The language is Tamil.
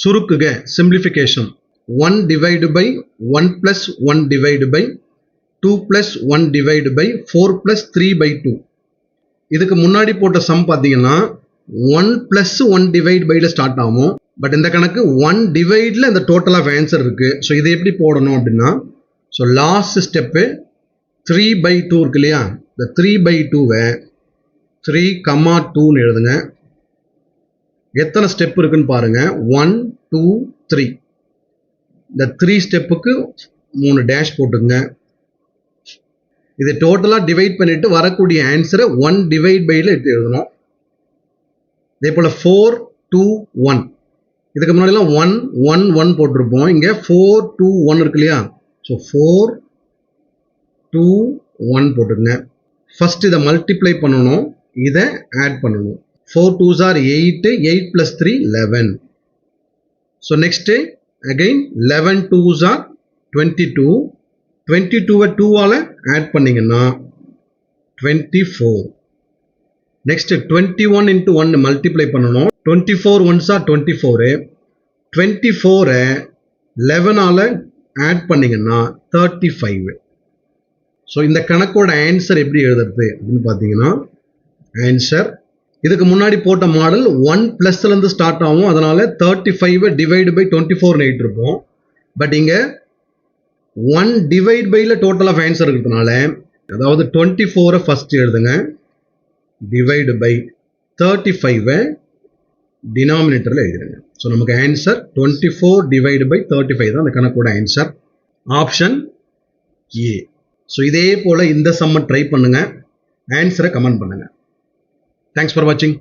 சுருக்குக simplification 1 divided by 1 plus 1 divided by 2 plus 1 divided by 4 plus 3 by 2. இதுக்கு முன்னாடி போட்ட சம் பார்த்தீங்கன்னா 1 plus 1 divide by ஸ்டார்ட் ஆகும். பட் இந்த கணக்கு 1 டிவைட்ல இந்த டோட்டல் ஆஃப் ஆன்சர் இருக்கு. ஸோ இதை எப்படி போடணும் அப்படின்னா, ஸோ லாஸ்ட் ஸ்டெப்பு 3 by 2 இருக்கு இல்லையா, இந்த 3 by 2வை 3, 2ன்னு எழுதுங்க. எத்தனை ஸ்டெப் இருக்குன்னு பாருங்க. 1, 2, 3. இந்த 3 ஸ்டெப்புக்கு 3 டேஷ் போட்டுங்க. இது டோட்டலா டிவைட் பண்ணிட்டு வரக்கூடிய ஆன்சரை 1 டிவைட் பைல எடுத்து எழுதணும். இதே போல 4, 2, 1. இதுக்கு முன்னாடிலாம் 1, 1, 1 போட்டிருப்போம். இங்க 4, 2, 1 இருக்கு இல்லையா, ஸோ 4, 2, 1 போட்டுங்க. ஃபர்ஸ்ட் இதை மல்டிப்ளை பண்ணணும், இதை ஆட் பண்ணணும். 4 2s are 8, 8 plus 3 11. So next again 11 2s are 22. 22வை 2ஆல add பண்ணீங்கன்னா 24. நெக்ஸ்ட் 21 into 1 மல்டிப்ளை பண்ணணும். 24 1s are 24. 24ஐ 11ஆல ஆட் பண்ணீங்கன்னா 35. ஸோ இந்த கணக்கோட ஆன்சர் எப்படி எழுதுறது அப்படின்னு பார்த்தீங்கன்னா, ஆன்சர் இதுக்கு முன்னாடி போட்ட மாடல் 1 பிளஸ்லேருந்து ஸ்டார்ட் ஆகும். அதனால 35 டிவைடு பை 24 இருப்போம். பட் இங்கே 1 டிவைட் பைல டோட்டல் ஆஃப் ஆன்சர் இருக்கிறதுனால, அதாவது 24 ஃபர்ஸ்ட் எழுதுங்க, டிவைடு பை 35 டினாமினேட்டரில் எழுதிடுங்க. ஸோ நமக்கு ஆன்சர் 24 டிவைடு பை 35 தான் அந்த கணக்கோட ஆன்சர். Option A. ஸோ இதே போல் இந்த சம்மை ட்ரை பண்ணுங்க, ஆன்சரை கமெண்ட் பண்ணுங்க. Thanks for watching.